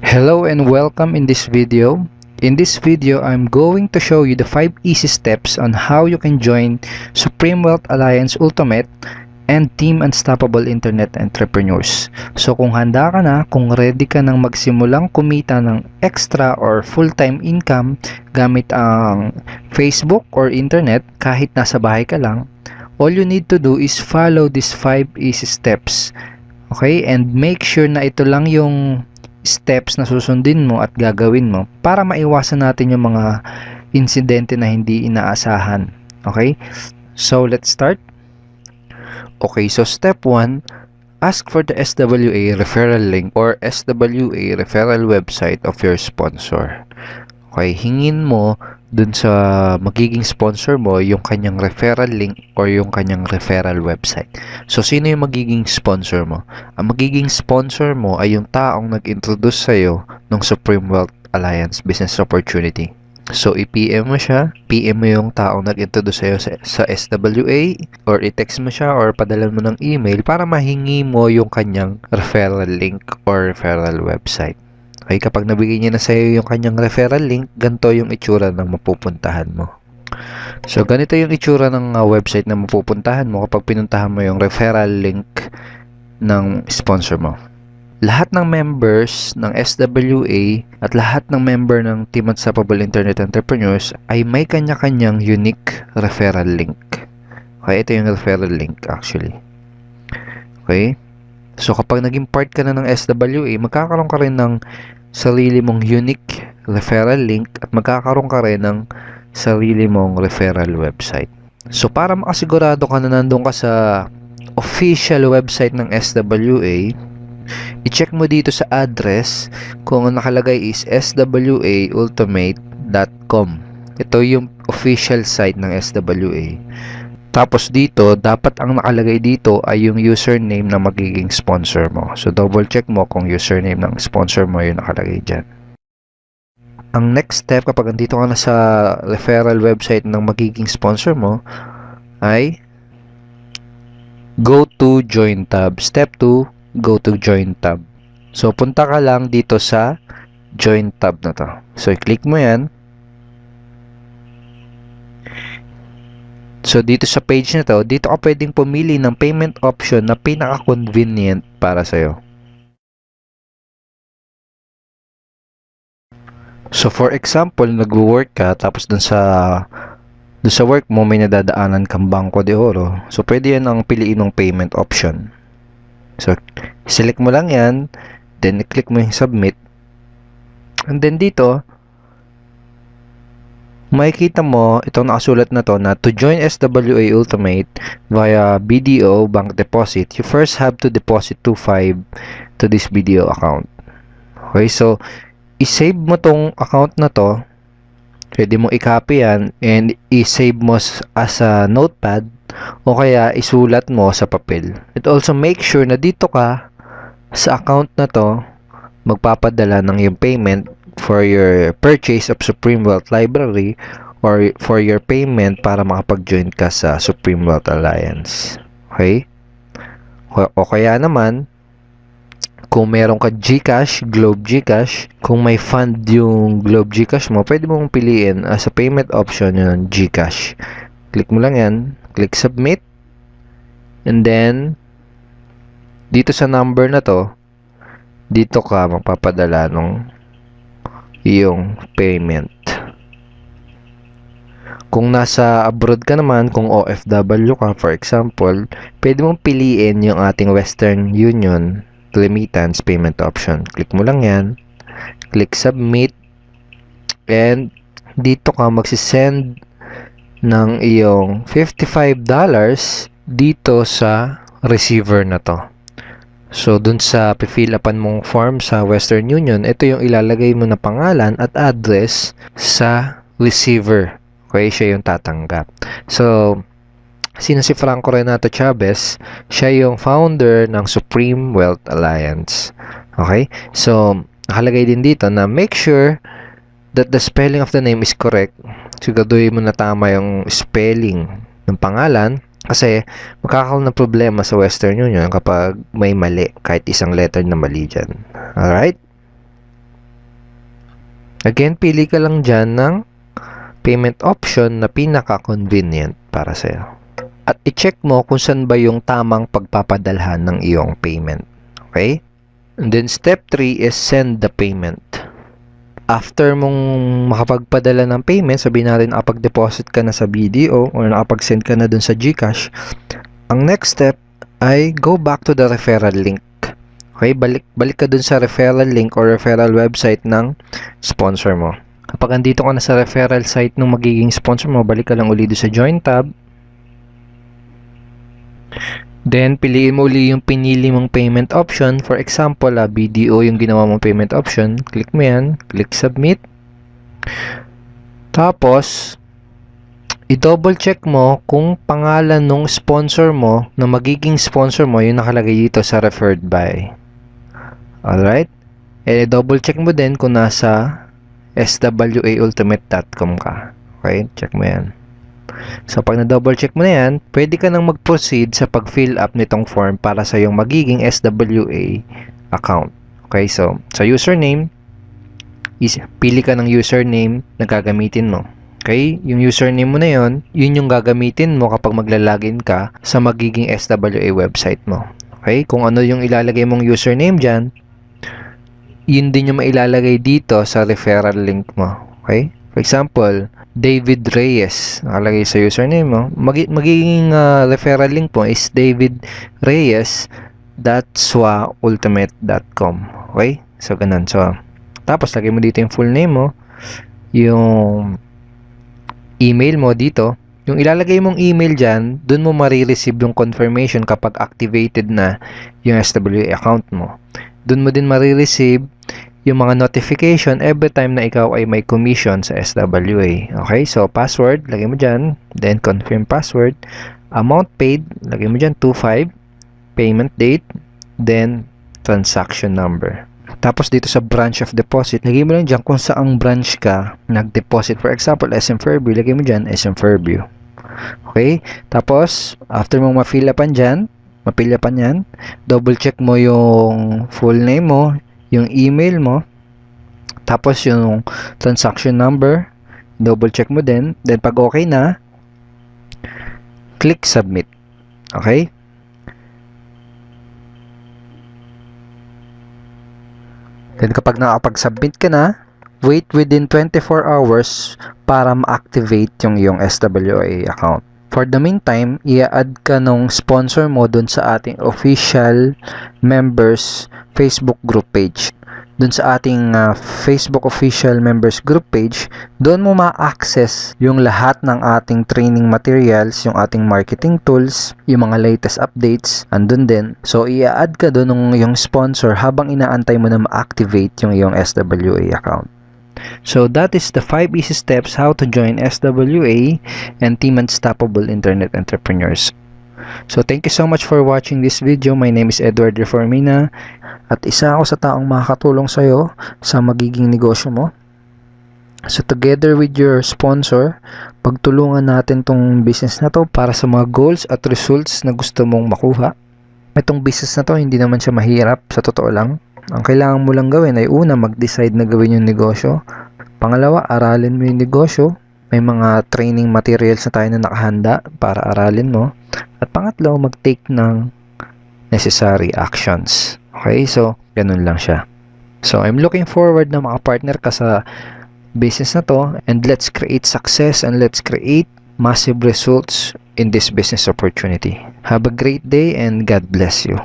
Hello and welcome in this video. In this video, I'm going to show you the 5 easy steps on how you can join Supreme Wealth Alliance Ultimate and Team Unstoppable Internet Entrepreneurs. So kung handa ka na, kung ready ka nang magsimulang kumita ng extra or full-time income gamit ang Facebook or internet kahit nasa bahay ka lang, all you need to do is follow these 5 easy steps. Okay? And make sure na ito lang yung steps na susundin mo at gagawin mo para maiwasan natin yung mga insidente na hindi inaasahan. Okay? So, let's start. Okay, so step 1, ask for the SWA referral link or SWA referral website of your sponsor. Okay, hingin mo dun sa magiging sponsor mo yung kanyang referral link or yung kanyang referral website. So, sino yung magiging sponsor mo? Ang magiging sponsor mo ay yung taong nag-introduce sa'yo ng Supreme Wealth Alliance Business Opportunity. So, i-PM mo siya, PM mo yung taong nag-introduce sa'yo sa SWA, or i-text mo siya, or padala mo ng email para mahingi mo yung kanyang referral link or referral website. Okay, kapag nabigay niya na sa'yo yung kanyang referral link, ganito yung itsura ng mapupuntahan mo. So, ganito yung itsura ng website na mapupuntahan mo kapag pinuntahan mo yung referral link ng sponsor mo. Lahat ng members ng SWA at lahat ng member ng Team Unstoppable Internet Entrepreneurs ay may kanya-kanyang unique referral link. Okay, ito yung referral link actually. Okay? So, kapag naging part ka na ng SWA, magkakaroon ka rin ng sarili mong unique referral link at magkakaroon ka rin ng sarili mong referral website. So, para makasigurado ka na nandun ka sa official website ng SWA, i-check mo dito sa address kung ang nakalagay is swaultimate.com. Ito yung official site ng SWA. Tapos dito, dapat ang nakalagay dito ay yung username na magiging sponsor mo. So double check mo kung username ng sponsor mo yung nakalagay dyan. Ang next step kapag andito ka na sa referral website ng magiging sponsor mo ay go to join tab. Step 2, go to join tab. So, punta ka lang dito sa join tab na to. So, i-click mo yan. So, dito sa page na to, dito ka pwedeng pumili ng payment option na pinaka-convenient para sa'yo. So, for example, nag-work ka, tapos dun sa work mo, may nadadaanan kang Bangko de Oro. So, pwede yan ang piliin ng payment option. So, select mo lang yan, then i-click mo yung submit. And then dito, makikita mo, itong nakasulat na to, na to join SWA Ultimate via BDO Bank Deposit, you first have to deposit 2.5 to this BDO account. Okay, so, i-save mo tong account na to, pwede mo i-copy yan, and i-save mo as a notepad, o kaya isulat mo sa papel. It also make sure na dito ka sa account na to magpapadala ng yung payment for your purchase of Supreme Wealth Library or for your payment para makapag-join ka sa Supreme Wealth Alliance. Okay? O kaya naman, kung meron ka GCash, Globe GCash, kung may fund yung Globe GCash mo, pwede mong piliin as a payment option yung GCash. Click mo lang yan, click submit, and then dito sa number na to, dito ka magpapadala ng iyong payment. Kung nasa abroad ka naman, kung OFW ka for example, pwede mong piliin yung ating Western Union remittance payment option. Click mo lang yan, click submit, and dito ka magsisend ng iyong $55 dito sa receiver na to. So, dun sa fill upan mong form sa Western Union, ito yung ilalagay mo na pangalan at address sa receiver. Okay, siya yung tatanggap. So, sino si Franco Renato Chavez? Siya yung founder ng Supreme Wealth Alliance. Okay? So, nakalagay din dito na make sure that the spelling of the name is correct. Siguraduhin mo na tama yung spelling ng pangalan kasi magkakaroon ng problema sa Western Union kapag may mali, kahit isang letter na mali dyan. Alright? Again, pili ka lang dyan ng payment option na pinaka-convenient para sa'yo. At i-check mo kung saan ba yung tamang pagpapadalhan ng iyong payment. Okay? And then step 3 is send the payment. After mong makapagpadala ng payment, sabihin natin nakapag-deposit ka na sa BDO or nakapag-send ka na dun sa GCash, ang next step ay go back to the referral link. Okay? Balik ka dun sa referral link or referral website ng sponsor mo. Kapag andito ka na sa referral site ng magiging sponsor mo, balik ka lang uli sa Join tab. Then, piliin mo uli yung pinili mong payment option. For example, BDO yung ginawa mong payment option. Click mo yan. Click Submit. Tapos, i-double check mo kung pangalan ng sponsor mo, na magiging sponsor mo, yung nakalagay dito sa referred by. Alright? And i-double check mo din kung nasa swaultimate.com ka. Okay? Check mo yan. So, pag na-double check mo na yan, pwede ka nang mag-proceed sa pag-fill up nitong form para sa yung magiging SWA account. Okay? So, sa username, pili ka ng username na gagamitin mo. Okay? Yung username mo na yun yung gagamitin mo kapag maglalagin ka sa magiging SWA website mo. Okay? Kung ano yung ilalagay mong username dyan, yun din yung mailalagay dito sa referral link mo. Okay? For example, David Reyes, nakalagay sa username mo. Magiging referral link po is davidreyes.swaultimate.com. Okay? So, ganun. So, tapos, lagay mo dito yung full name mo, yung email mo dito. Yung ilalagay mong email dyan, dun mo marireceive yung confirmation kapag activated na yung SWA account mo. Dun mo din marireceive yung mga notification every time na ikaw ay may commission sa SWA. Okay? So, password, lagay mo dyan. Then, confirm password. Amount paid, lagay mo dyan, 25. Payment date. Then, transaction number. Tapos, dito sa branch of deposit, lagay mo lang dyan kung saang branch ka nag-deposit. For example, SM Fairview, lagay mo dyan, SM Fairview. Okay? Tapos, after mong ma-fill upan yan, double check mo yung full name mo, yung email mo, tapos yung transaction number, double check mo din. Then pag okay na, click submit. Okay? Then kapag nakapag-submit ka na, wait within 24 hours para ma-activate yung iyong SWA account. For the meantime, i-add ka nung sponsor mo dun sa ating official members Facebook group page. Dun sa ating Facebook official members group page, doon mo ma-access yung lahat ng ating training materials, yung ating marketing tools, yung mga latest updates, andun din. So, i-add ka dun yung sponsor habang inaantay mo na ma-activate yung iyong SWA account. So that is the 5 easy steps how to join SWA and Team Unstoppable Internet Entrepreneurs. So thank you so much for watching this video. My name is Edward Reformina at isa ako sa taong makakatulong sa iyo sa magiging negosyo mo. So together with your sponsor, pagtulungan natin tong business na to para sa mga goals at results na gusto mong makuha. Itong business na to hindi naman siya mahirap, sa totoo lang. Ang kailangan mo lang gawin ay una, mag-decide na gawin yung negosyo. Pangalawa, aralin mo yung negosyo. May mga training materials na tayo na nakahanda para aralin mo. At pangatlo, mag-take ng necessary actions. Okay? So, ganun lang siya. So, I'm looking forward na makapartner ka sa business na to. And let's create success and let's create massive results in this business opportunity. Have a great day and God bless you.